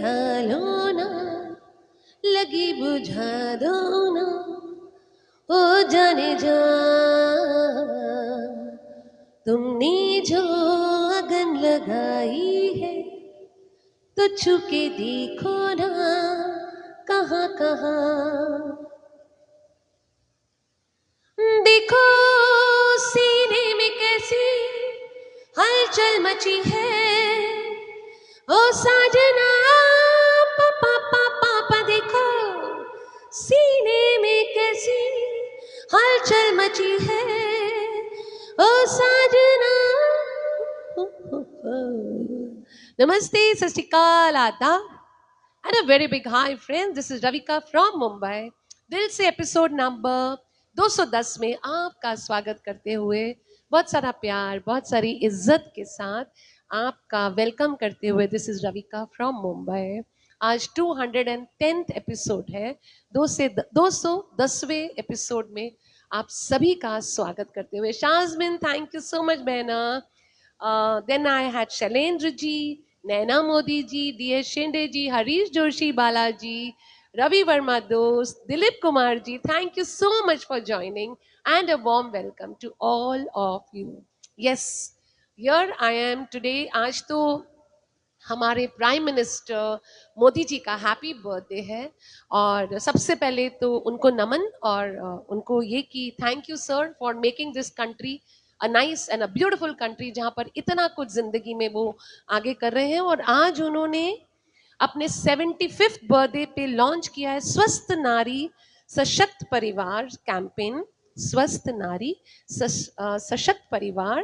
निभा लो ना, लगी बुझा दो ना, ओ जाने जा तुमने जो अगन लगाई है, तो छू के देखो ना कहाँ कहाँ। देखो सीने में कैसी हलचल मची है, ओ साजना पापा पापा पा। देखो सीने में कैसी हलचल मची है, ओ साजना। नमस्ते, सत श्री अकाल, आदाब and a very big hi friends. This is Ravika from Mumbai. दिल से एपिसोड नंबर 210 में आपका स्वागत करते हुए, बहुत सारा प्यार, बहुत सारी इज्जत के साथ आपका वेलकम करते हुए, this is Ravika from Mumbai. आज 210th एपिसोड है। 210वें एपिसोड में आप सभी का स्वागत करते हुए, शाजमिन थैंक यू सो मच बहना। Then I had Shailendra ji, Naina Modi ji, D.S. Shinde ji, Harish Joshi Balaji, Ravi Verma Dost, Dilip Kumar ji. Thank you so much for joining and a warm welcome to all of you. Yes, here I am today. आज तो हमारे prime minister Modi ji का happy birthday है और सबसे पहले तो उनको नमन और उनको ये कि thank you sir for making this country a nice and a beautiful country, जहाँ पर इतना कुछ जिंदगी में वो आगे कर रहे हैं। और आज उन्होंने अपने 75th बर्थडे पे लॉन्च किया है स्वस्थ नारी सशक्त परिवार कैंपेन, स्वस्थ नारी सशक्त परिवार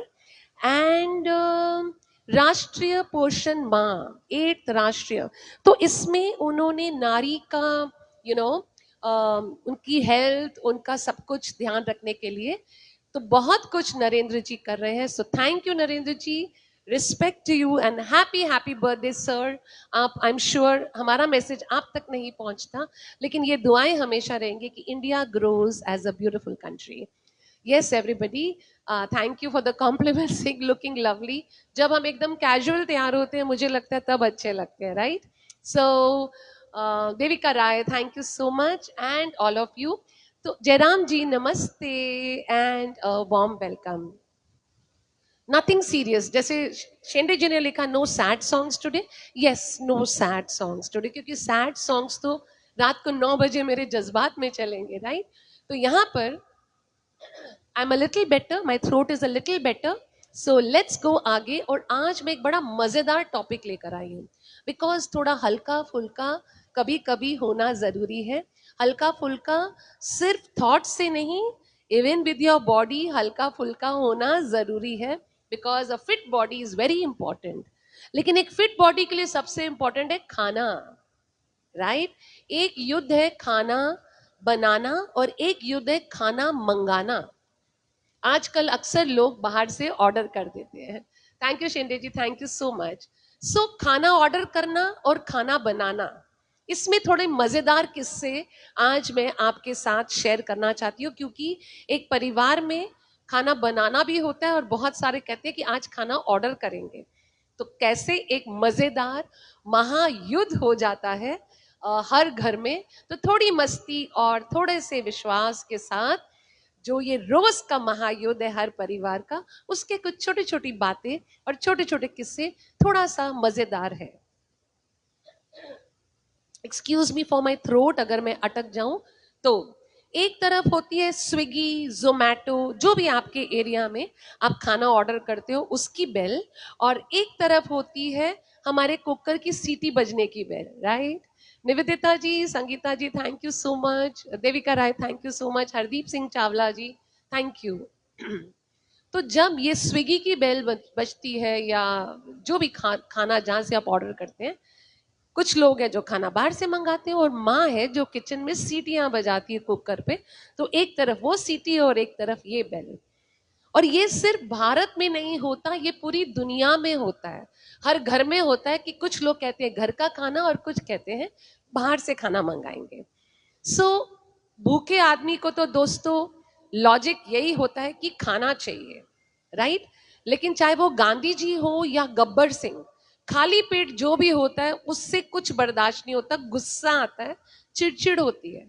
एंड राष्ट्रीय पोषण माह, 8th राष्ट्रीय। तो इसमें उन्होंने नारी का उनकी हेल्थ, उनका सब कुछ ध्यान रखने के लिए तो बहुत कुछ नरेंद्र जी कर रहे हैं। So thank you Narendra ji, respect to you and happy happy birthday sir. आप, आई एम श्योर हमारा मैसेज आप तक नहीं पहुंचता, लेकिन ये दुआएं हमेशा रहेंगी कि India grows as a beautiful country. Yes, everybody. Thank you for the compliment. Saying looking lovely. जब हम एकदम कैजुअल तैयार होते हैं, मुझे लगता है तब अच्छे लगते हैं, right? So Devika Rai, thank you so much and all of you. तो जयराम जी नमस्ते and warm welcome. Nothing serious, जैसे शेंडे जी ने लिखा no sad songs today. Yes, no sad songs today, क्योंकि सैड सॉन्ग्स तो रात को 9 बजे मेरे जज्बात में चलेंगे, राइट? तो यहाँ पर I'm a little better, my throat is a little better. So let's go आगे। और आज मैं एक बड़ा मजेदार टॉपिक लेकर आई हूँ, बिकॉज थोड़ा हल्का फुल्का कभी कभी होना जरूरी है। हल्का फुल्का सिर्फ थॉट से नहीं, इवन विद योर बॉडी हल्का फुल्का होना जरूरी है, because a fit body is very important. लेकिन एक फिट बॉडी के लिए सबसे इंपॉर्टेंट है खाना, राइट? एक युद्ध है खाना बनाना और एक युद्ध है खाना मंगाना। आजकल अक्सर लोग बाहर से ऑर्डर कर देते हैं। Thank you Shinde ji, thank you so much. So खाना ऑर्डर करना और खाना बनाना, इसमें थोड़े मजेदार किस्से आज मैं आपके साथ शेयर करना चाहती हूँ, क्योंकि एक परिवार में खाना बनाना भी होता है और बहुत सारे कहते हैं कि आज खाना ऑर्डर करेंगे। तो कैसे एक मजेदार महायुद्ध हो जाता है हर घर में। तो थोड़ी मस्ती और थोड़े से विश्वास के साथ जो ये रोज का महायुद्ध है हर परिवार का, उसके कुछ छोटी छोटी बातें और छोटे छोटे किस्से थोड़ा सा मजेदार है। Excuse me for my throat, अगर मैं अटक जाऊं तो। एक तरफ होती है स्विगी, जोमैटो, जो भी आपके एरिया में आप खाना ऑर्डर करते हो उसकी बेल, और एक तरफ होती है हमारे कुकर की सीटी बजने की bell, right? Nivedita ji, Sangeeta ji, thank you so much. Devika Rai, thank you so much. Hardeep Singh Chawla ji, thank you. तो जब ये स्विगी की बेल बजती है या जो भी खाना जहां से आप ऑर्डर करते हैं, कुछ लोग हैं जो खाना बाहर से मंगाते हैं और माँ है जो किचन में सीटियां बजाती है कुकर पे। तो एक तरफ वो सीटी और एक तरफ ये बेल। और ये सिर्फ भारत में नहीं होता, ये पूरी दुनिया में होता है, हर घर में होता है कि कुछ लोग कहते हैं घर का खाना और कुछ कहते हैं बाहर से खाना मंगाएंगे। सो भूखे आदमी को तो दोस्तों लॉजिक यही होता है कि खाना चाहिए, राइट? लेकिन चाहे वो गांधी जी हो या गब्बर सिंह, खाली पेट जो भी होता है उससे कुछ बर्दाश्त नहीं होता, गुस्सा आता है, चिड़चिड़ होती है,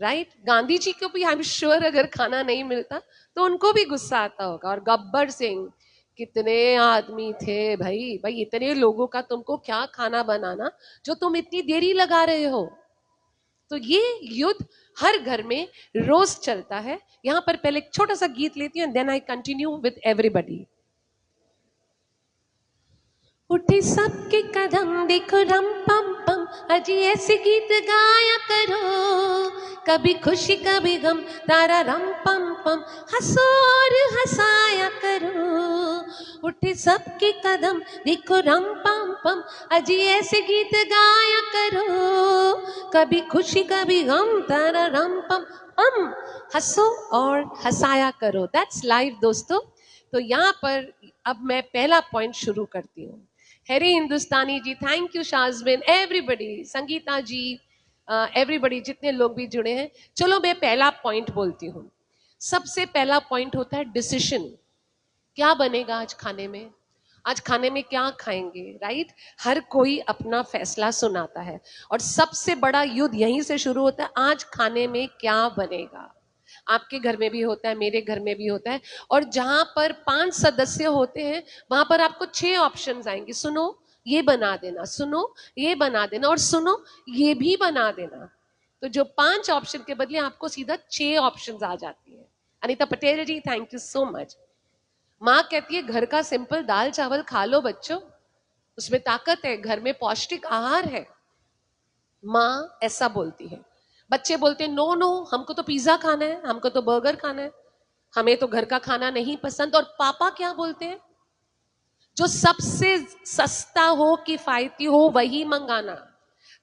राइट? गांधी जी को भी आई एम श्योर अगर खाना नहीं मिलता तो उनको भी गुस्सा आता होगा। और गब्बर सिंह, कितने आदमी थे भाई, भाई इतने लोगों का तुमको क्या खाना बनाना जो तुम इतनी देरी लगा रहे हो। तो ये युद्ध हर घर में रोज चलता है। यहां पर पहले एक छोटा सा गीत लेती हूँ, then I continue with everybody. उठे सबके कदम देखो रम पम पम, अजी ऐसे गीत गाया करो, कभी खुशी कभी गम, तारा रम पम पम, हंसो और हंसाया करो। उठे सबके कदम देखो रम पम पम, अजी ऐसे गीत गाया करो, कभी खुशी कभी गम, तारा रम पम पम, हंसो और हंसाया करो। दैट्स लाइफ दोस्तों। तो यहाँ पर अब मैं पहला पॉइंट शुरू करती हूँ। Harry Hindustani ji, thank you Shazbin, everybody, Sangeeta ji, everybody, जितने लोग भी जुड़े हैं। चलो मैं पहला पॉइंट बोलती हूँ। सबसे पहला पॉइंट होता है डिसीजन। क्या बनेगा आज खाने में, आज खाने में क्या खाएंगे, राइट? हर कोई अपना फैसला सुनाता है और सबसे बड़ा युद्ध यहीं से शुरू होता है, आज खाने में क्या बनेगा। आपके घर में भी होता है, मेरे घर में भी होता है। और जहां पर 5 सदस्य होते हैं वहां पर आपको 6 ऑप्शंस आएंगे। सुनो ये बना देना, सुनो ये बना देना, और सुनो ये भी बना देना। तो जो 5 ऑप्शन के बदले आपको सीधा 6 ऑप्शंस आ जाती है। अनीता पटेल जी, थैंक यू सो मच। माँ कहती है घर का सिंपल दाल चावल खा लो बच्चों, उसमें ताकत है, घर में पौष्टिक आहार है। माँ ऐसा बोलती है। बच्चे बोलते हैं नो नो, हमको तो पिज्जा खाना है, हमको तो बर्गर खाना है, हमें तो घर का खाना नहीं पसंद। और पापा क्या बोलते हैं? जो सबसे सस्ता हो, किफायती हो, वही मंगाना।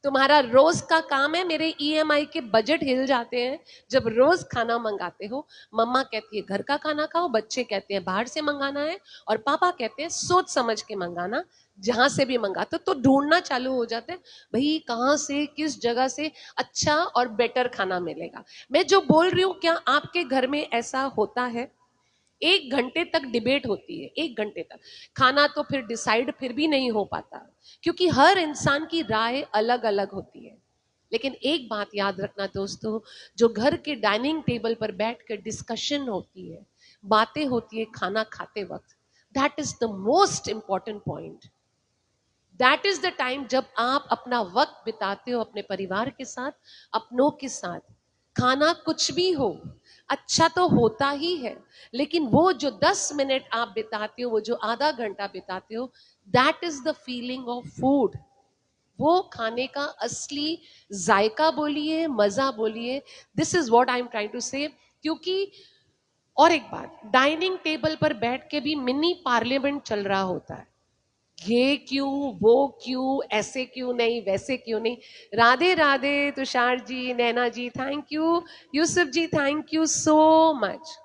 तुम्हारा रोज का काम है, मेरे ईएमआई के बजट हिल जाते हैं जब रोज खाना मंगाते हो। मम्मा कहती है घर का खाना खाओ, बच्चे कहते हैं बाहर से मंगाना है, और पापा कहते हैं सोच समझ के मंगाना, जहां से भी मंगाते तो ढूंढना चालू हो जाते हैं भाई कहाँ से किस जगह से अच्छा और बेटर खाना मिलेगा। मैं जो बोल रही हूँ, क्या आपके घर में ऐसा होता है? 1 घंटे तक डिबेट होती है, 1 घंटे तक खाना तो फिर डिसाइड फिर भी नहीं हो पाता, क्योंकि हर इंसान की राय अलग अलग होती है। लेकिन एक बात याद रखना दोस्तों, जो घर के डाइनिंग टेबल पर बैठकर डिस्कशन होती है, बातें होती है खाना खाते वक्त, that is the most important point. That is the time जब आप अपना वक्त बिताते हो अपने परिवार के साथ, अपनों के साथ। खाना कुछ भी हो, अच्छा तो होता ही है, लेकिन वो जो 10 मिनट आप बिताते हो, वो जो आधा घंटा बिताते हो, that is the feeling of food. वो खाने का असली जायका बोलिए, मजा बोलिए, this is what I am trying to say. क्योंकि और एक बात, डाइनिंग टेबल पर बैठ के भी मिनी पार्लियामेंट चल रहा होता है। ये क्यों, वो क्यों, ऐसे क्यों नहीं, वैसे क्यों नहीं। Radhe Radhe Tushar ji, Naina ji, thank you. Yusuf ji, thank you so much.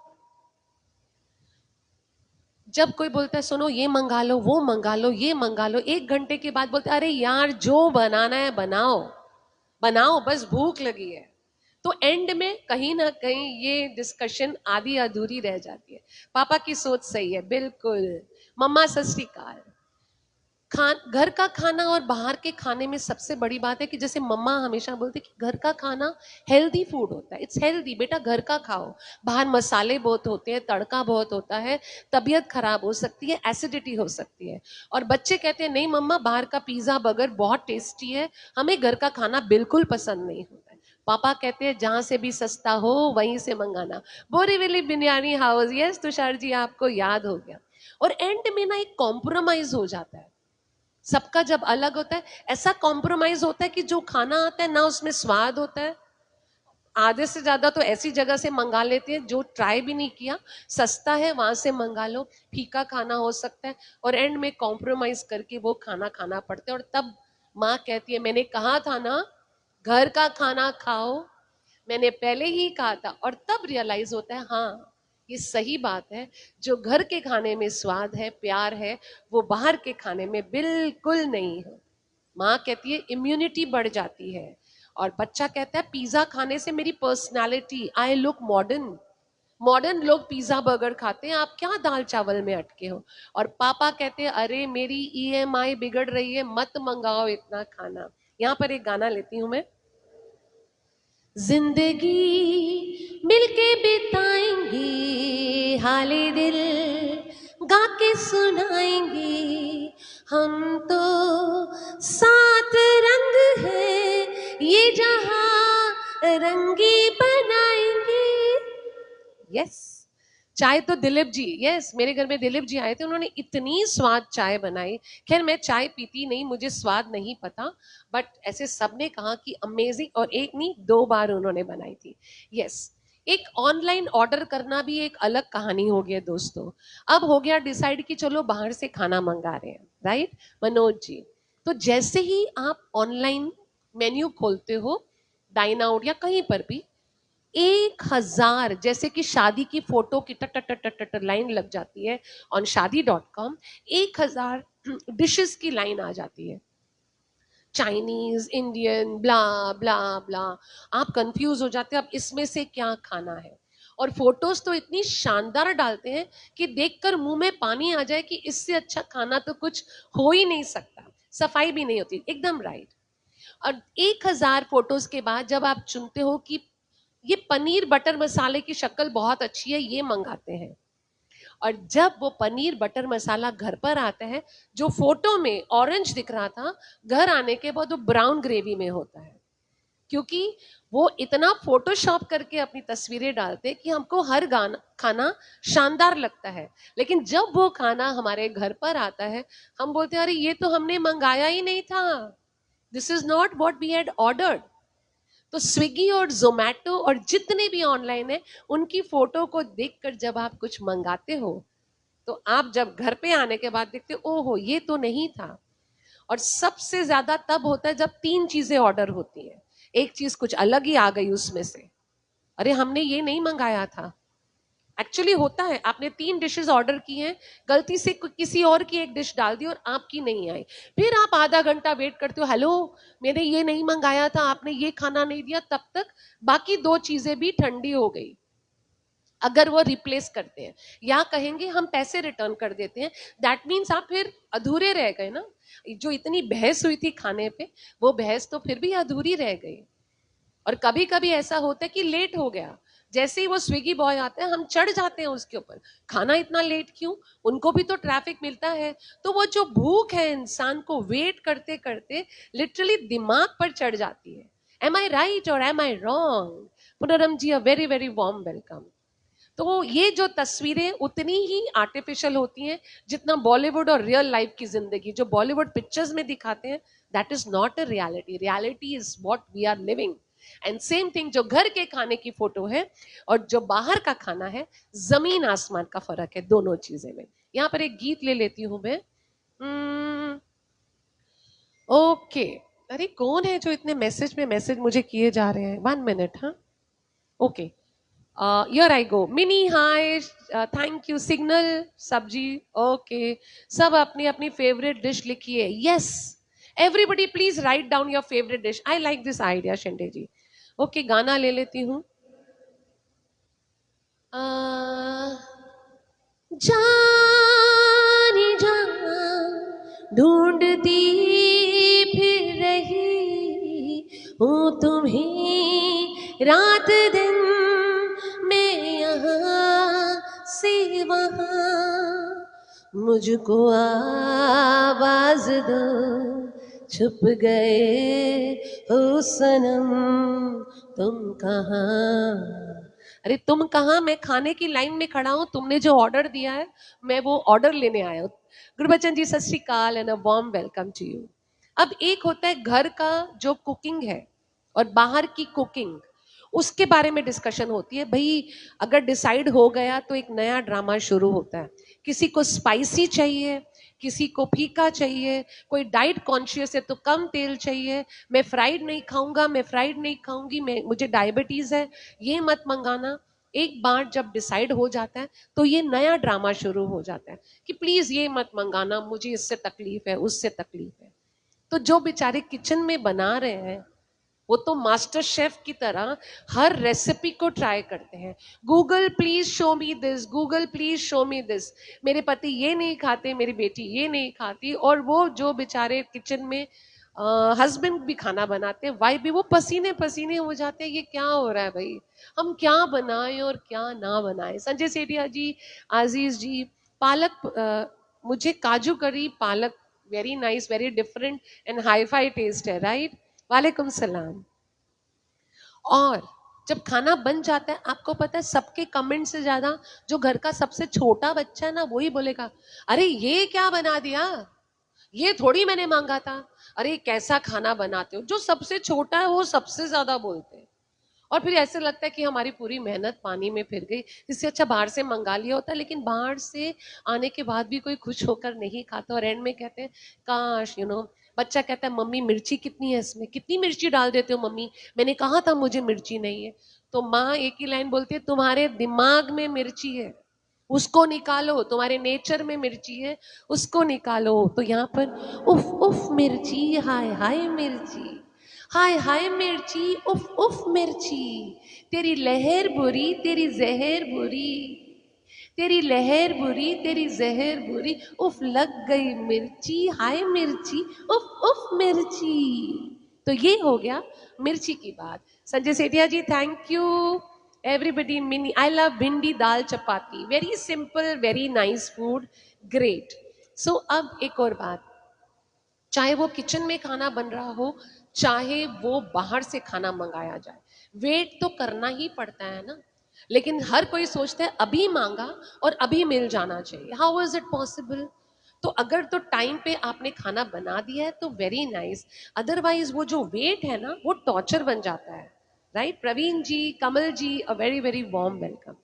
जब कोई बोलता है सुनो ये मंगा लो, वो मंगा लो, ये मंगा लो, 1 घंटे के बाद बोलते हैं अरे यार जो बनाना है बनाओ, बनाओ, बस भूख लगी है। तो एंड में कहीं ना कहीं ये डिस्कशन आधी अधूरी रह जाती है। पापा की सोच सही है, बिल्कुल। मम्मा सत श्री अकाल। घर का खाना और बाहर के खाने में सबसे बड़ी बात है कि जैसे मम्मा हमेशा बोलती कि घर का खाना हेल्दी फूड होता है, इट्स हेल्दी बेटा, घर का खाओ। बाहर मसाले बहुत होते हैं, तड़का बहुत होता है, तबीयत खराब हो सकती है, एसिडिटी हो सकती है। और बच्चे कहते हैं नहीं मम्मा, बाहर का पिज्जा बर्गर बहुत टेस्टी है, हमें घर का खाना बिल्कुल पसंद नहीं होता है। पापा कहते हैं जहां से भी सस्ता हो वहीं से मंगाना। बोरीवली बिरयानी हाउस, यस तुषार जी आपको याद हो गया। और एंड में ना एक कॉम्प्रोमाइज हो जाता है, सबका जब अलग होता है ऐसा कॉम्प्रोमाइज होता है कि जो खाना आता है ना उसमें स्वाद होता है। आधे से ज्यादा तो ऐसी जगह से मंगा लेते हैं जो ट्राई भी नहीं किया, सस्ता है वहां से मंगा लो, फीका खाना हो सकता है, और एंड में कॉम्प्रोमाइज करके वो खाना खाना पड़ता है। और तब माँ कहती है मैंने कहा था ना घर का खाना खाओ, मैंने पहले ही कहा था। और तब रियलाइज होता है हाँ ये सही बात है, जो घर के खाने में स्वाद है, प्यार है, वो बाहर के खाने में बिल्कुल नहीं है। माँ कहती है इम्यूनिटी बढ़ जाती है, और बच्चा कहता है पिज्जा खाने से मेरी personality, I look modern, modern लोग पिज्जा बर्गर खाते हैं, आप क्या दाल चावल में अटके हो। और पापा कहते हैं अरे मेरी ईएमआई बिगड़ रही है, मत मंगाओ इतना खाना। यहाँ पर एक गाना लेती हूं मैं। जिंदगी मिलके बिताएंगे, हाले दिल गा के सुनाएंगे, हम तो सात रंग है ये जहां रंगी बनाएंगे। यस, चाय तो दिलीप जी, यस मेरे घर में दिलीप जी आए थे, उन्होंने इतनी स्वाद चाय बनाई। खैर मैं चाय पीती नहीं, मुझे स्वाद नहीं पता, बट ऐसे सबने कहा कि अमेजिंग, और एक नहीं 2 बार उन्होंने बनाई थी। यस, एक ऑनलाइन ऑर्डर करना भी एक अलग कहानी हो गया दोस्तों। अब हो गया डिसाइड कि चलो बाहर से खाना मंगा रहे हैं, राइट मनोज जी। तो जैसे ही आप ऑनलाइन मेन्यू खोलते हो, डाइन आउट या कहीं पर भी, 1,000 जैसे कि शादी की फोटो की टट लाइन लग जाती है ऑन shaadi.com, 1,000 डिशेस की लाइन आ जाती है, चाइनीज, इंडियन, ब्ला ब्ला ब्ला। आप कंफ्यूज हो जाते हैं अब इसमें से क्या खाना है। और फोटोज तो इतनी शानदार डालते हैं कि देखकर मुंह में पानी आ जाए कि इससे अच्छा खाना तो कुछ हो ही नहीं सकता। सफाई भी नहीं होती, एकदम राइट। और 1,000 फोटोज के बाद जब आप चुनते हो कि ये पनीर बटर मसाले की शक्ल बहुत अच्छी है, ये मंगाते हैं। और जब वो पनीर बटर मसाला घर पर आता है, जो फोटो में ऑरेंज दिख रहा था, घर आने के बाद वो ब्राउन ग्रेवी में होता है। क्योंकि वो इतना फोटोशॉप करके अपनी तस्वीरें डालते हैं कि हमको हर गाना खाना शानदार लगता है, लेकिन जब वो खाना हमारे घर पर आता है, हम बोलते हैं अरे ये तो हमने मंगाया ही नहीं था, this is not what we had ordered. तो स्विगी और जोमैटो और जितने भी ऑनलाइन है, उनकी फोटो को देखकर जब आप कुछ मंगाते हो, तो आप जब घर पे आने के बाद देखते हो ओहो ये तो नहीं था। और सबसे ज्यादा तब होता है जब 3 चीजें ऑर्डर होती है, एक चीज कुछ अलग ही आ गई उसमें से, अरे हमने ये नहीं मंगाया था। एक्चुअली होता है, आपने 3 डिशेस ऑर्डर की हैं, गलती से किसी और की एक डिश डाल दी और आपकी नहीं आई। फिर आप आधा घंटा वेट करते हो, हेलो मैंने ये नहीं मंगाया था, आपने ये खाना नहीं दिया, तब तक बाकी 2 चीजें भी ठंडी हो गई। अगर वो रिप्लेस करते हैं या कहेंगे हम पैसे रिटर्न कर देते हैं, दैट मीन्स आप फिर अधूरे रह गए ना। जो इतनी बहस हुई थी खाने पे, वो बहस तो फिर भी अधूरी रह गई। और कभी कभी ऐसा होता है कि लेट हो गया, जैसे ही वो स्विगी बॉय आते हैं हम चढ़ जाते हैं उसके ऊपर, खाना इतना लेट क्यों, उनको भी तो ट्रैफिक मिलता है। तो वो जो भूख है इंसान को वेट करते करते लिटरली दिमाग पर चढ़ जाती है। एम आई राइट और am I wrong? Punaram ji, a very very warm welcome. तो ये जो तस्वीरें उतनी ही आर्टिफिशियल होती हैं जितना बॉलीवुड और रियल लाइफ की जिंदगी, जो बॉलीवुड पिक्चर्स में दिखाते हैं, that is not a reality. Reality is what we are living. And same thing, जो घर के खाने की फोटो है और जो बाहर का खाना है, जमीन आसमान का फर्क है दोनों चीजें में। यहाँ पर एक गीत ले लेती हूं मैं। ओके, अरे कौन है जो इतने मैसेज में मैसेज मुझे किए जा रहे हैं, 1 मिनट। हाँ, okay, here I go. Mini, hi, thank you. Signal, सब्जी, okay. सब अपनी अपनी फेवरेट डिश लिखिए। Yes, everybody please write down your favorite dish. I like this idea, Shende ji. Okay, गाना ले लेती हूँ। जानी जान ढूंढती फिर रही हूँ तुम्हें, रात दिन मैं यहाँ से वहाँ, मुझको आवाज दो, छुप गए हो सनम तुम कहाँ। अरे तुम कहाँ, मैं खाने की लाइन में खड़ा हूँ, तुमने जो ऑर्डर दिया है मैं वो ऑर्डर लेने आया हूँ। गुरबचन जी Sat Sri Akal and a warm welcome to you. अब एक होता है घर का जो कुकिंग है और बाहर की कुकिंग, उसके बारे में डिस्कशन होती है। भाई अगर डिसाइड हो गया तो एक नया ड्रामा शुरू होता है। किसी को स्पाइसी चाहिए, किसी को फीका चाहिए, कोई डाइट कॉन्शियस है तो कम तेल चाहिए, मैं फ्राइड नहीं खाऊंगा, मैं फ्राइड नहीं खाऊंगी, मैं मुझे डायबिटीज है, ये मत मंगाना। एक बार जब डिसाइड हो जाता है तो ये नया ड्रामा शुरू हो जाता है कि प्लीज ये मत मंगाना, मुझे इससे तकलीफ है, उससे तकलीफ है। तो जो बेचारे किचन में बना रहे हैं वो तो मास्टर शेफ की तरह हर रेसिपी को ट्राई करते हैं। Google please show me this, Google please show me this. मेरे पति ये नहीं खाते, मेरी बेटी ये नहीं खाती, और वो जो बेचारे किचन में हस्बैंड भी खाना बनाते हैं, वाइफ भी, वो पसीने पसीने हो जाते हैं। ये क्या हो रहा है भाई, हम क्या बनाएं और क्या ना बनाएं। संजय सेठिया जी, आजीज जी, पालक मुझे काजू करी पालक very nice, very different and hi fi taste है, राइट? वालेकुम सलाम। और जब खाना बन जाता है, आपको पता है सबके कमेंट से ज्यादा जो घर का सबसे छोटा बच्चा है ना, वही बोलेगा, अरे ये क्या बना दिया, ये थोड़ी मैंने मांगा था, अरे कैसा खाना बनाते हो। जो सबसे छोटा है वो सबसे ज्यादा बोलते हैं। और फिर ऐसे लगता है कि हमारी पूरी मेहनत पानी में फिर गई, इससे अच्छा बाहर से मंगा लिया होता। लेकिन बाहर से आने के बाद भी कोई खुश होकर नहीं खाता, और एंड में कहते हैं काश बच्चा कहता है मम्मी मिर्ची कितनी है, इसमें कितनी मिर्ची डाल देते हो मम्मी, मैंने कहा था मुझे मिर्ची नहीं है। तो माँ एक ही लाइन बोलती है, तुम्हारे दिमाग में मिर्ची है, उसको निकालो, तुम्हारे नेचर में मिर्ची है, उसको निकालो। तो यहाँ पर उफ उफ मिर्ची, हाय हाय मिर्ची, हाय हाय मिर्ची, उफ उफ मिर्ची, तेरी लहर बुरी तेरी जहर बुरी, तेरी लहर बुरी तेरी जहर बुरी, उफ लग गई मिर्ची, हाय मिर्ची, उफ उफ मिर्ची। तो ये हो गया मिर्ची की बात। Sanjay Sethia ji, thank you. Everybody, Mini, I love bhindi dal chapati, very simple, very nice food, great. So अब एक और बात, चाहे वो किचन में खाना बन रहा हो, चाहे वो बाहर से खाना मंगाया जाए, वेट तो करना ही पड़ता है ना। लेकिन हर कोई सोचता है अभी मांगा और अभी मिल जाना चाहिए, हाउ इज इट पॉसिबल? तो अगर तो टाइम पे आपने खाना बना दिया है तो वेरी नाइस, अदरवाइज वो जो वेट है ना, वो टॉर्चर बन जाता है, right? Praveen ji, Kamal ji, a very very warm welcome.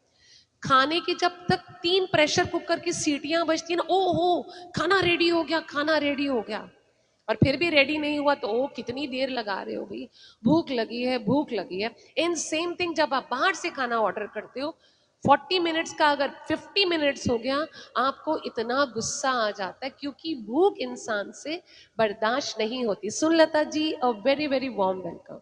खाने की जब तक 3 प्रेशर कुकर की सीटियां बजती है ना, ओ हो खाना रेडी हो गया, खाना रेडी हो गया, और फिर भी रेडी नहीं हुआ तो ओ कितनी देर लगा रहे हो भाई, भूख लगी है, भूख लगी है। इन सेम थिंग जब आप बाहर से खाना ऑर्डर करते हो, 40 मिनट्स का अगर 50 मिनट्स हो गया, आपको इतना गुस्सा आ जाता है, क्योंकि भूख इंसान से बर्दाश्त नहीं होती। Sunlata ji, a very very warm welcome.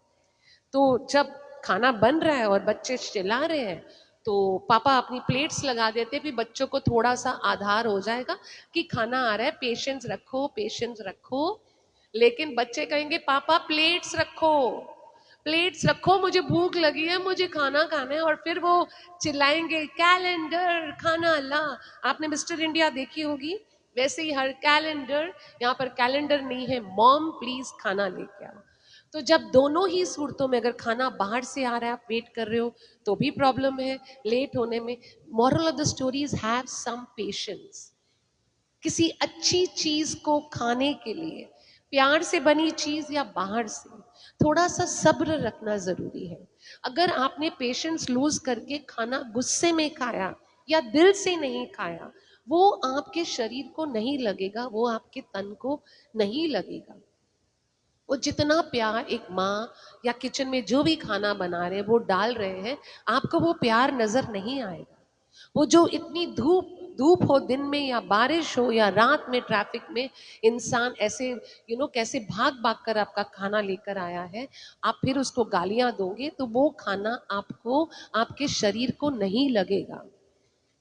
तो जब खाना बन रहा है और बच्चे चिल्ला रहे हैं, तो पापा अपनी प्लेट्स लगा देते, भी बच्चों को थोड़ा सा आधार हो जाएगा कि खाना आ रहा है, पेशेंस रखो, पेशेंस रखो। लेकिन बच्चे कहेंगे पापा प्लेट्स रखो, प्लेट्स रखो, मुझे भूख लगी है, मुझे खाना खाना है, और फिर वो चिल्लाएंगे कैलेंडर खाना ला। आपने मिस्टर इंडिया देखी होगी, वैसे ही हर कैलेंडर, यहाँ पर कैलेंडर नहीं है, मॉम प्लीज खाना लेके आओ। तो जब दोनों ही सूरतों में, अगर खाना बाहर से आ रहा है, आप वेट कर रहे हो, तो भी प्रॉब्लम है लेट होने में। Moral of the stories, have some patience. किसी अच्छी चीज को खाने के लिए, प्यार से बनी चीज या बाहर से, थोड़ा सा सब्र रखना जरूरी है। अगर आपने पेशेंस लूज करके खाना गुस्से में खाया या दिल से नहीं खाया, वो आपके शरीर को नहीं लगेगा, वो आपके तन को नहीं लगेगा। वो जितना प्यार एक माँ या किचन में जो भी खाना बना रहे हैं वो डाल रहे हैं, आपको वो प्यार नजर नहीं आएगा। वो जो इतनी धूप, धूप हो दिन में या बारिश हो या रात में ट्रैफिक में, इंसान ऐसे कैसे भाग भाग कर आपका खाना लेकर आया है, आप फिर उसको गालियां दोगे तो वो खाना आपको, आपके शरीर को नहीं लगेगा।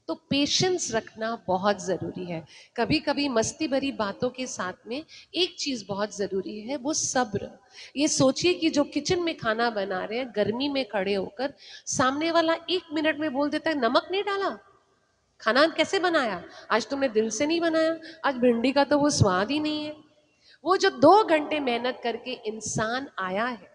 तो पेशेंस रखना बहुत जरूरी है। कभी कभी मस्ती भरी बातों के साथ में एक चीज बहुत जरूरी है, वो सब्र। ये सोचिए कि जो किचन में खाना बना रहे हैं, गर्मी में खड़े होकर, सामने वाला 1 मिनट में बोल देता है नमक नहीं डाला, खाना कैसे बनाया, आज तुमने दिल से नहीं बनाया, आज भिंडी का तो वो स्वाद ही नहीं है। वो जो 2 घंटे मेहनत करके इंसान आया है,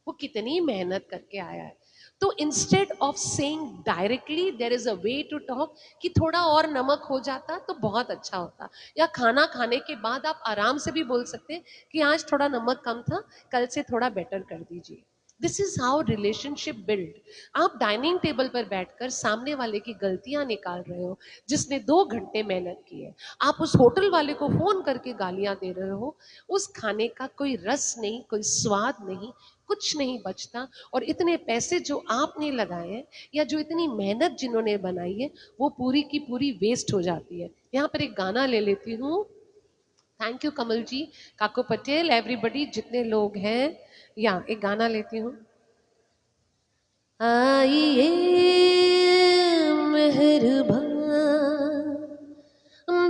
वो कितनी मेहनत करके आया है। तो instead of saying directly there is a way to talk कि थोड़ा और नमक हो जाता तो बहुत अच्छा होता, या खाना खाने के बाद आप आराम से भी बोल सकते हैं कि आज थोड़ा नमक कम था, कल से थोड़ा बेटर कर दीजिए। This is how relationship build. आप डाइनिंग टेबल पर बैठकर सामने वाले की गलतियां निकाल रहे हो, जिसने 2 घंटे मेहनत की है। आप उस होटल वाले को फोन करके गालियां दे रहे हो, उस खाने का कोई रस नहीं, कोई स्वाद नहीं, कुछ नहीं बचता। और इतने पैसे जो आपने लगाए हैं या जो इतनी मेहनत जिन्होंने बनाई है, वो पूरी की पूरी वेस्ट हो जाती है। यहाँ पर एक गाना ले लेती हूँ, thank you Kamal ji, Kako Patel, everybody जितने लोग हैं। या एक गाना लेती हूँ। आइए मेहरबान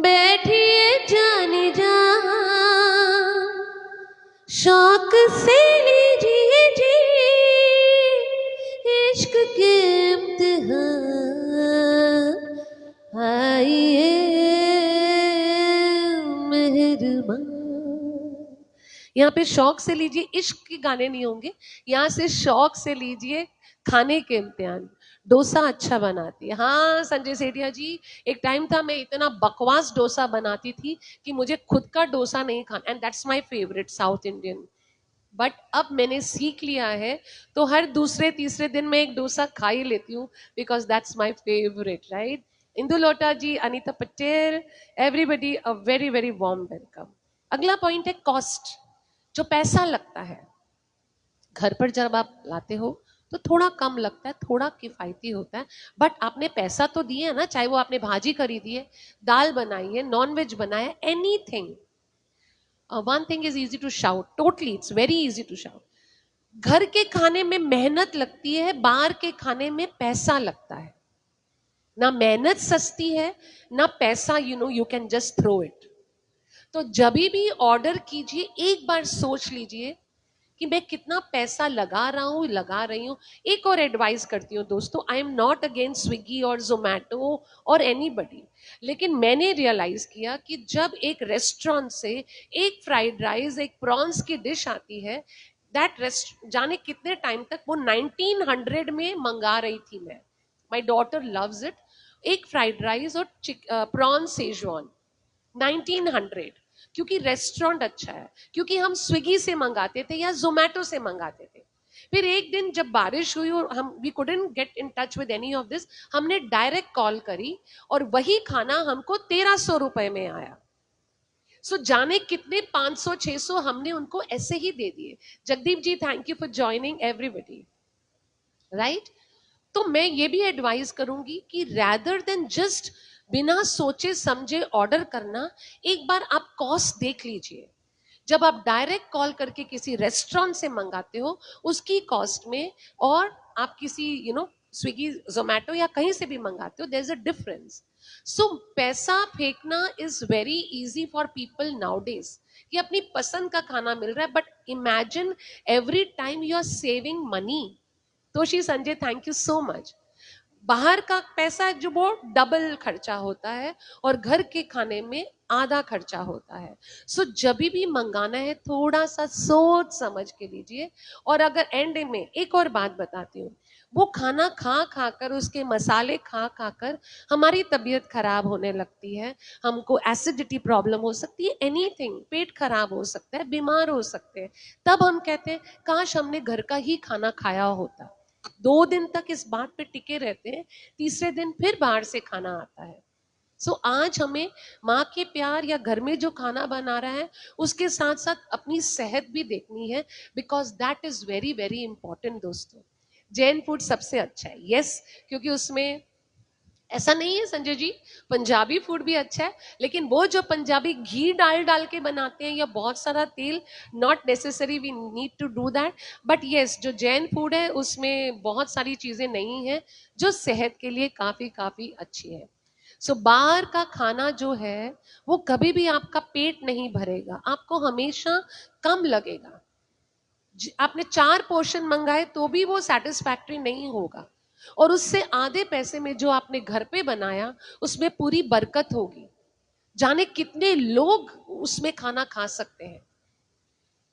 बैठिए जाने जा, शौक से लीजिए जी इश्क के इम्तिहान। आइए मेहरबान। यहाँ पे शौक से लीजिए, इश्क के गाने नहीं होंगे। यहाँ से शौक से लीजिए खाने के इम्तिहान। डोसा अच्छा बनाती है, हाँ संजय सेठिया जी। एक टाइम था मैं इतना बकवास डोसा बनाती थी कि मुझे खुद का डोसा नहीं खाना, and that's my favourite south Indian. But अब मैंने सीख लिया है, तो हर दूसरे तीसरे दिन मैं एक डोसा खा ही लेती हूँ, because that's my favourite, right. Indu Lota ji, Anita Patel, everybody a very very warm welcome. अगला पॉइंट है कॉस्ट, जो पैसा लगता है। घर पर जब आप लाते हो तो थोड़ा कम लगता है, थोड़ा किफायती होता है, बट आपने पैसा तो दिए है ना, चाहे वो आपने भाजी खरीदी है, दाल बनाई है, नॉन वेज बनाया, anything. One thing is easy to shout, totally it's very easy to shout. घर के खाने में मेहनत लगती है, बाहर के खाने में पैसा लगता है। ना मेहनत सस्ती है, ना पैसा, you can just throw it. तो जब भी ऑर्डर कीजिए एक बार सोच लीजिए कि मैं कितना पैसा लगा रहा हूं, लगा रही हूं। एक और एडवाइस करती हूँ दोस्तों, I am not against Swiggy और जोमैटो और एनीबडी, लेकिन मैंने रियलाइज किया कि जब एक रेस्टोरेंट से एक फ्राइड राइस, एक प्रॉन्स की डिश आती है, दैट रेस्ट जाने कितने टाइम तक वो 1900 में मंगा रही थी मैं। My daughter loves it. एक फ्राइड राइस और प्रॉन सेजवान 1900, क्योंकि रेस्टोरेंट अच्छा है, क्योंकि हम स्विगी से मंगाते थे या जोमेटो से मंगाते थे। फिर एक दिन जब बारिश हुई और हम we couldn't get in touch with any of this, हमने डायरेक्ट कॉल करी और वही खाना हमको 1300 रुपए में आया। सो जाने कितने 500 600 हमने उनको ऐसे ही दे दिए। Jagdeep ji, thank you for joining everybody, right. तो मैं ये भी एडवाइस करूंगी कि रैदर देन जस्ट बिना सोचे समझे ऑर्डर करना, एक बार आप कॉस्ट देख लीजिए। जब आप डायरेक्ट कॉल करके किसी रेस्टोरेंट से मंगाते हो उसकी कॉस्ट में, और आप किसी स्विगी जोमेटो या कहीं से भी मंगाते हो, there is a difference. So पैसा फेंकना is very easy for people nowadays, कि अपनी पसंद का खाना मिल रहा है, but imagine every time you are saving money. Toshi Sanjay, thank you so much. बाहर का पैसा जो वो डबल खर्चा होता है और घर के खाने में आधा खर्चा होता है। सो जब भी मंगाना है थोड़ा सा सोच समझ के लीजिए। और अगर एंड में एक और बात बताती हूँ, वो खाना खा खा कर, उसके मसाले खा खा कर हमारी तबीयत खराब होने लगती है। हमको एसिडिटी प्रॉब्लम हो सकती है, एनीथिंग, पेट खराब हो सकता है, बीमार हो सकते हैं। तब हम कहते हैं काश हमने घर का ही खाना खाया होता। 2 दिन तक इस बात पे टिके रहते हैं, तीसरे दिन फिर बाहर से खाना आता है। सो आज हमें माँ के प्यार या घर में जो खाना बना रहा है उसके साथ साथ अपनी सेहत भी देखनी है, because that is very very important दोस्तों। जैन फूड सबसे अच्छा है, यस, क्योंकि उसमें ऐसा नहीं है संजय जी, पंजाबी फूड भी अच्छा है, लेकिन वो जो पंजाबी घी डाल डाल के बनाते हैं या बहुत सारा तेल, not necessary we need to do that. But yes, जो जैन फूड है उसमें बहुत सारी चीजें नहीं है जो सेहत के लिए काफी काफी अच्छी है। सो बाहर का खाना जो है वो कभी भी आपका पेट नहीं भरेगा, आपको हमेशा कम लगेगा। आपने 4 पोर्शन मंगाए तो भी वो सेटिस्फैक्ट्री नहीं होगा, और उससे आधे पैसे में जो आपने घर पे बनाया उसमें पूरी बरकत होगी। जाने कितने लोग उसमें खाना खा सकते हैं।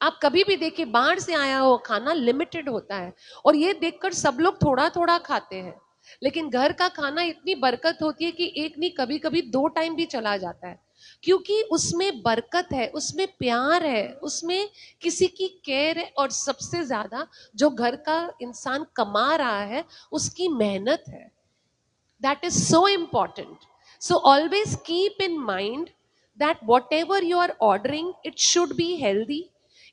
आप कभी भी देखिए बाहर से आया हुआ खाना लिमिटेड होता है, और ये देखकर सब लोग थोड़ा थोड़ा खाते हैं, लेकिन घर का खाना इतनी बरकत होती है कि एक नहीं, कभी कभी 2 टाइम भी चला जाता है, क्योंकि उसमें बरकत है, उसमें प्यार है, उसमें किसी की केयर है, और सबसे ज्यादा जो घर का इंसान कमा रहा है उसकी मेहनत है। That is so important. So always keep in mind that whatever you are ordering, it should be healthy,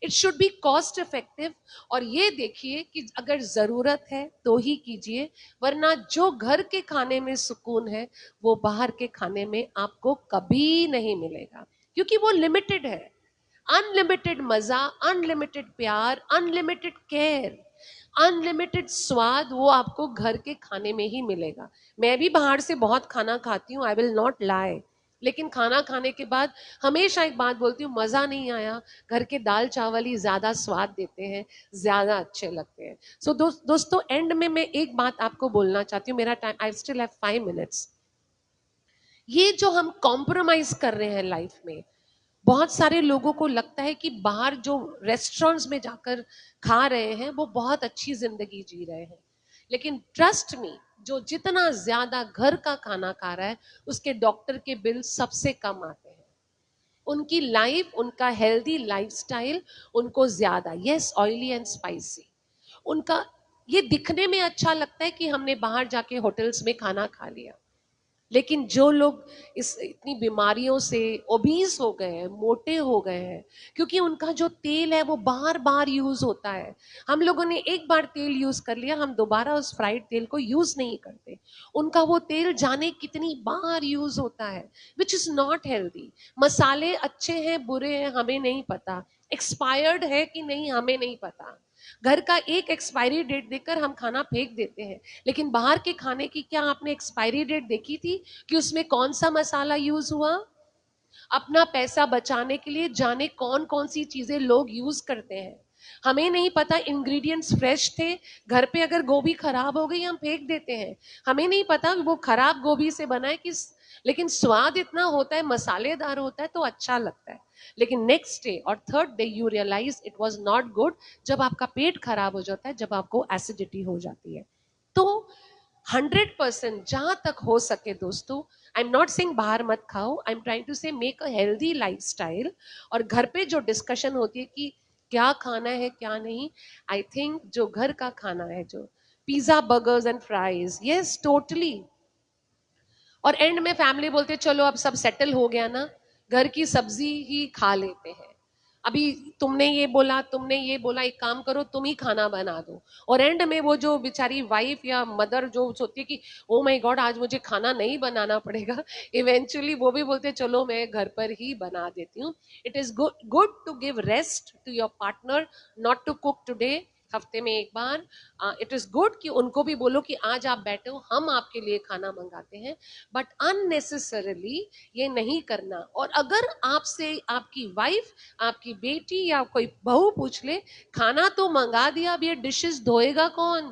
it should be cost effective। और ये देखिए कि अगर जरूरत है तो ही कीजिए, वरना जो घर के खाने में सुकून है वो बाहर के खाने में आपको कभी नहीं मिलेगा। क्योंकि वो लिमिटेड है। अनलिमिटेड मजा, अनलिमिटेड प्यार, अनलिमिटेड केयर, अनलिमिटेड स्वाद वो आपको घर के खाने में ही मिलेगा। मैं भी बाहर से बहुत खाना खाती हूँ, आई विल नॉट लाई, लेकिन खाना खाने के बाद हमेशा एक बात बोलती हूँ, मजा नहीं आया, घर के दाल चावल ही ज्यादा स्वाद देते हैं, ज्यादा अच्छे लगते हैं। सो दोस्तों, एंड में मैं एक बात आपको बोलना चाहती हूँ, मेरा time, I still have 5 minutes. ये जो हम कॉम्प्रोमाइज कर रहे हैं लाइफ में, बहुत सारे लोगों को लगता है कि बाहर जो रेस्टोरेंट्स में जाकर खा रहे हैं वो बहुत अच्छी जिंदगी जी रहे हैं, लेकिन ट्रस्ट मी, जो जितना ज्यादा घर का खाना खा रहा है उसके डॉक्टर के बिल सबसे कम आते हैं। उनकी लाइफ, उनका हेल्दी लाइफस्टाइल उनको ज्यादा, यस ऑयली एंड स्पाइसी, उनका ये दिखने में अच्छा लगता है कि हमने बाहर जाके होटल्स में खाना खा लिया, लेकिन जो लोग इस इतनी बीमारियों से ओबीज हो गए हैं, मोटे हो गए हैं, क्योंकि उनका जो तेल है वो बार बार यूज होता है। हम लोगों ने एक बार तेल यूज कर लिया, हम दोबारा उस फ्राइड तेल को यूज नहीं करते। उनका वो तेल जाने कितनी बार यूज होता है, विच इज नॉट हेल्दी। मसाले अच्छे हैं बुरे हैं हमें नहीं पता, एक्सपायर्ड है कि नहीं हमें नहीं पता। घर का एक एक्सपायरी डेट देखकर हम खाना फेंक देते हैं, लेकिन बाहर के खाने की क्या आपने एक्सपायरी डेट देखी थी कि उसमें कौन सा मसाला यूज हुआ? अपना पैसा बचाने के लिए जाने कौन कौन सी चीजें लोग यूज करते हैं, हमें नहीं पता। इंग्रेडिएंट्स फ्रेश थे, घर पे अगर गोभी खराब हो गई हम फेंक देते हैं, हमें नहीं पता वो खराब गोभी से बना है किस, लेकिन स्वाद इतना होता है, मसालेदार होता है तो अच्छा लगता है। लेकिन नेक्स्ट डे और third day you realise it was not good, जब आपका पेट खराब हो जाता है, जब आपको एसिडिटी हो जाती है। तो 100% जहां तक हो सके दोस्तों, आई एम नॉट सेइंग बाहर मत खाओ, आई एम ट्राइंग टू से मेक अ हेल्दी लाइफस्टाइल। और घर पे जो डिस्कशन होती है कि क्या खाना है क्या नहीं, आई थिंक जो घर का खाना है, जो pizza burgers and fries, yes totally. और एंड में फैमिली बोलते हैं, चलो अब सब सेटल हो गया ना, घर की सब्जी ही खा लेते हैं। अभी तुमने ये बोला, तुमने ये बोला, एक काम करो तुम ही खाना बना दो। और एंड में वो जो बेचारी वाइफ या मदर जो सोचती है कि ओ माय गॉड आज मुझे खाना नहीं बनाना पड़ेगा, इवेंचुअली वो भी बोलते हैं चलो मैं घर पर ही बना देती हूँ। It is good to give rest to your partner, not to cook today, हफ्ते में एक बार। इट इज गुड कि उनको भी बोलो कि आज आप बैठे हो, हम आपके लिए खाना मंगाते हैं, बट अननेसेसरली ये नहीं करना। और अगर आपसे आपकी वाइफ, आपकी बेटी या कोई बहू पूछ ले, खाना तो मंगा दिया, अब ये डिशेस धोएगा कौन,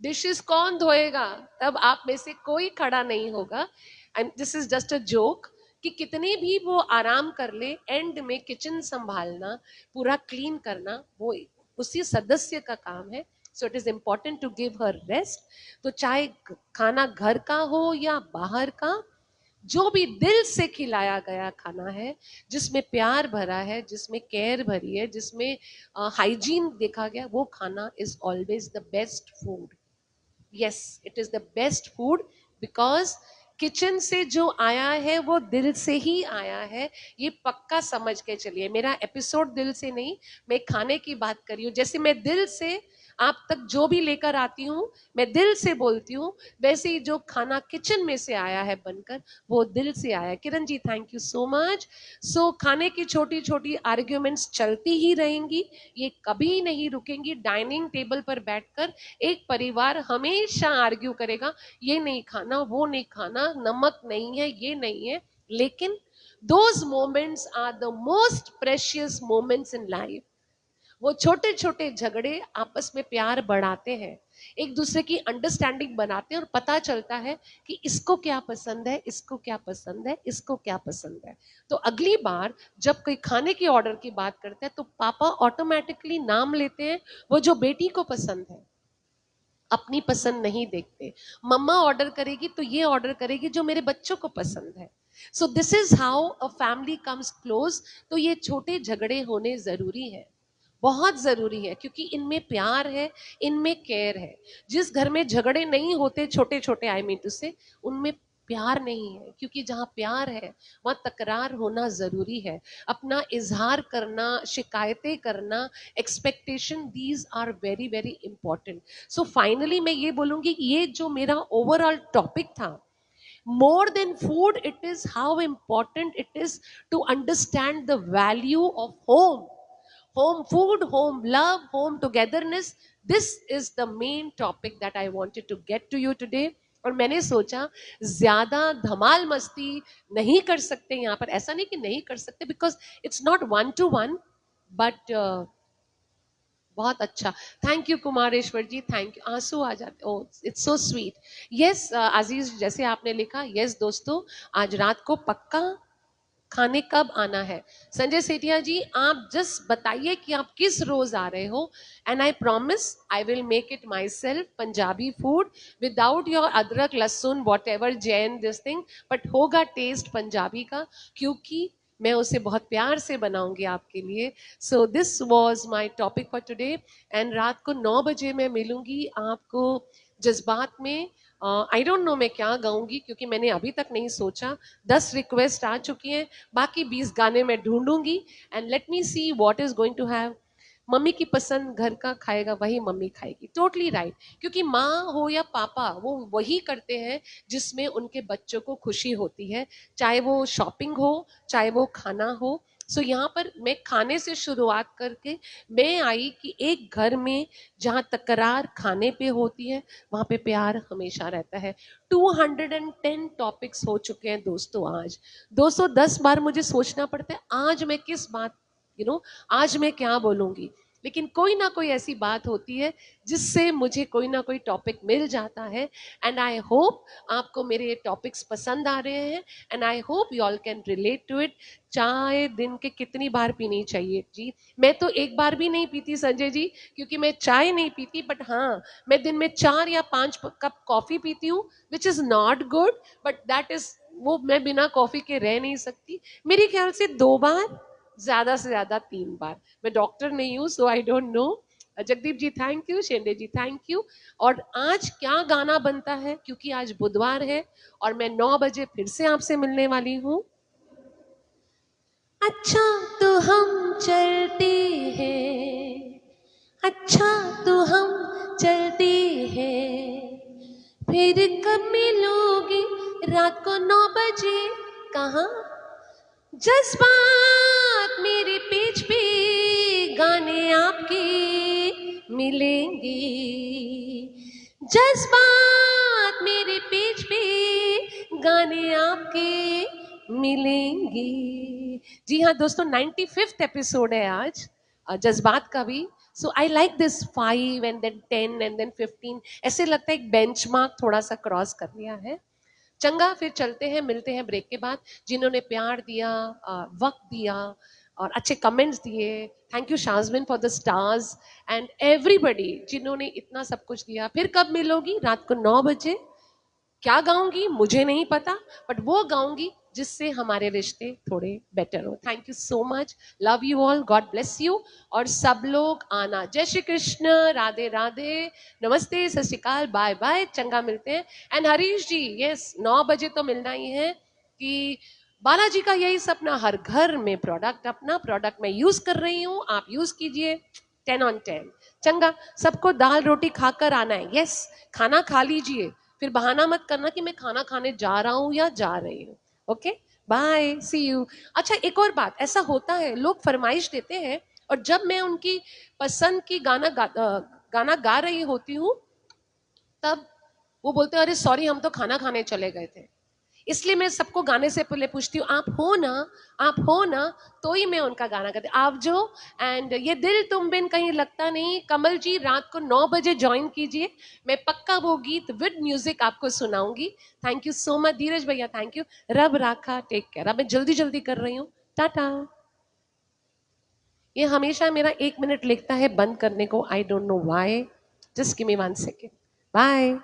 डिशेस कौन धोएगा, तब आप में से कोई खड़ा नहीं होगा। And this is just a joke कि कितने भी वो आराम कर ले, एंड में किचन संभालना, पूरा क्लीन करना वो उसी सदस्य का काम है। So it is important to give her rest. तो चाहे खाना घर का हो या बाहर का, जो भी दिल से खिलाया गया खाना है, जिसमें प्यार भरा है, जिसमें केयर भरी है, जिसमें हाइजीन देखा गया, वो खाना is always the best food. Yes, it is the best food, because kitchen से जो आया है वो दिल से ही आया है। ये पक्का समझ के चलिए, मेरा एपिसोड दिल से नहीं, मैं खाने की बात कर रही हूँ। जैसे मैं दिल से आप तक जो भी लेकर आती हूँ, मैं दिल से बोलती हूँ, वैसे ही जो खाना किचन में से आया है बनकर, वो दिल से आया है। Kiran ji thank you so much. सो खाने की छोटी छोटी आर्ग्यूमेंट्स चलती ही रहेंगी, ये कभी नहीं रुकेंगी। डाइनिंग टेबल पर बैठकर एक परिवार हमेशा आर्ग्यू करेगा, ये नहीं खाना, वो नहीं खाना, नमक नहीं है, ये नहीं है, लेकिन those moments are the most precious moments in life. वो छोटे छोटे झगड़े आपस में प्यार बढ़ाते हैं, एक दूसरे की अंडरस्टैंडिंग बनाते हैं, और पता चलता है कि इसको क्या पसंद है, इसको क्या पसंद है, इसको क्या पसंद है। तो अगली बार जब कोई खाने की ऑर्डर की बात करता है तो पापा ऑटोमेटिकली नाम लेते हैं वो जो बेटी को पसंद है, अपनी पसंद नहीं देखते। मम्मा ऑर्डर करेगी तो ये ऑर्डर करेगी जो मेरे बच्चों को पसंद है। So this is how a family comes close. तो ये छोटे झगड़े होने जरूरी है, बहुत जरूरी है, क्योंकि इनमें प्यार है, इनमें केयर है। जिस घर में झगड़े नहीं होते छोटे छोटे, आई मीन टू से, उनमें प्यार नहीं है, क्योंकि जहां प्यार है वहां तकरार होना जरूरी है। अपना इजहार करना, शिकायतें करना, expectation, these are very very important. So finally मैं ये बोलूंगी कि ये जो मेरा ओवरऑल टॉपिक था, More than food, it is how important it is to understand the value of home. Home food, home love, home togetherness. This is the main topic that I wanted to get to you today. और मैंने सोचा ज्यादा धमाल मस्ती नहीं कर सकते यहाँ पर, ऐसा नहीं कि नहीं कर सकते, because it's not one to one, but बहुत अच्छा. Thank you Kumareshwar ji, thank you. आंसू आ जाते, oh it's so sweet. Yes Aziz, जैसे आपने लिखा, यस दोस्तों, आज रात को पक्का खाने कब आना है. संजय सेठिया जी, आप जस्ट बताइए कि आप किस रोज आ रहे हो, and I promise I will make it my self Punjabi food without your अदरक लहसुन what ever Jain this thing, but होगा टेस्ट पंजाबी का, क्योंकि मैं उसे बहुत प्यार से बनाऊंगी आपके लिए. So this was my topic for today, and रात को 9 बजे मैं मिलूंगी आपको जज्बात में. आई डोंट नो मैं क्या गाऊंगी, क्योंकि मैंने अभी तक नहीं सोचा. 10 रिक्वेस्ट आ चुकी हैं, बाकी 20 गाने मैं ढूंढूंगी, and let me see what is going to have. Mummy की पसंद घर का खाएगा वही मम्मी खाएगी, टोटली राइट. क्योंकि माँ हो या पापा, वो वही करते हैं जिसमें उनके बच्चों को खुशी होती है, चाहे वो शॉपिंग हो, चाहे वो खाना हो. सो यहाँ पर मैं खाने से शुरुआत करके मैं आई कि एक घर में जहाँ तकरार खाने पे होती है, वहाँ पे प्यार हमेशा रहता है. 210 टॉपिक्स हो चुके हैं दोस्तों. आज 210 बार मुझे सोचना पड़ता है आज मैं किस बात, आज मैं क्या बोलूंगी, लेकिन कोई ना कोई ऐसी बात होती है जिससे मुझे कोई ना कोई टॉपिक मिल जाता है. एंड आई होप आपको मेरे टॉपिक्स पसंद आ रहे हैं, and I hope you all can relate to it. चाय दिन के कितनी बार पीनी चाहिए जी? मैं तो एक बार भी नहीं पीती संजय जी, क्योंकि मैं चाय नहीं पीती, बट हाँ, मैं दिन में 4 या 5 कप कॉफी पीती हूँ, which is not good, but that is, वो मैं बिना कॉफी के रह नहीं सकती. मेरे ख्याल से 2 बार, ज्यादा से ज्यादा 3 बार. मैं डॉक्टर नहीं हूं, so I don't know. Jagdeep ji thank you, Shende ji thank you. और आज क्या गाना बनता है, क्योंकि आज बुधवार है और मैं 9 बजे फिर से आपसे मिलने वाली हूँ. अच्छा तो हम चलते हैं, अच्छा तो हम चलते हैं, फिर कब मिलोगे रात को 9 बजे. कहाँ? जज्बात मेरे पेज पे गाने आपके मिलेंगे, जज्बात मेरे पेज पे गाने आपके मिलेंगे. जी हाँ दोस्तों, 95th एपिसोड है आज जज्बात का भी. So I like this 5 and then 10 and then 15. ऐसे लगता है एक बेंचमार्क थोड़ा सा क्रॉस कर लिया है. चंगा, फिर चलते हैं, मिलते हैं ब्रेक के बाद. जिन्होंने प्यार दिया, वक्त दिया और अच्छे कमेंट्स दिए, thank you Shazbin for the stars and everybody जिन्होंने इतना सब कुछ दिया. फिर कब मिलोगी? रात को 9 बजे. क्या गाऊंगी मुझे नहीं पता, बट वो गाऊंगी जिससे हमारे रिश्ते थोड़े बेटर हो. Thank you so much, love you all, God bless you. और सब लोग आना. जय श्री कृष्ण, राधे राधे, नमस्ते, सत श्री अकाल, बाय बाय, चंगा मिलते हैं. एंड हरीश जी, यस 9 बजे तो मिलना ही है, कि बालाजी का यही सपना, हर घर में प्रोडक्ट, अपना प्रोडक्ट मैं यूज कर रही हूँ, आप यूज कीजिए. 10 on 10. चंगा, सबको दाल रोटी खाकर आना है. यस, खाना खा लीजिए, फिर बहाना मत करना कि मैं खाना खाने जा रहा हूं या जा रही हूँ. Okay, bye, see you. अच्छा, एक और बात, ऐसा होता है लोग फरमाइश देते हैं, और जब मैं उनकी पसंद की गाना गा रही होती हूँ, तब वो बोलते हैं अरे सॉरी, हम तो खाना खाने चले गए थे. इसलिए मैं सबको गाने से पहले पूछती हूँ, आप हो ना, आप हो ना, तो ही मैं उनका गाना गाती. आप जो, एंड ये दिल तुम बिन कहीं लगता नहीं, कमल जी रात को 9 बजे ज्वाइन कीजिए. मैं पक्का वो गीत विद म्यूजिक आपको सुनाऊंगी. थैंक यू सो मच धीरज भैया, थैंक यू. रब राखा, टेक केयर. अब मैं जल्दी जल्दी कर रही हूँ, टाटा. ये हमेशा मेरा 1 मिनट लगता है बंद करने को, I don't know why. Just give me 1 second. Bye.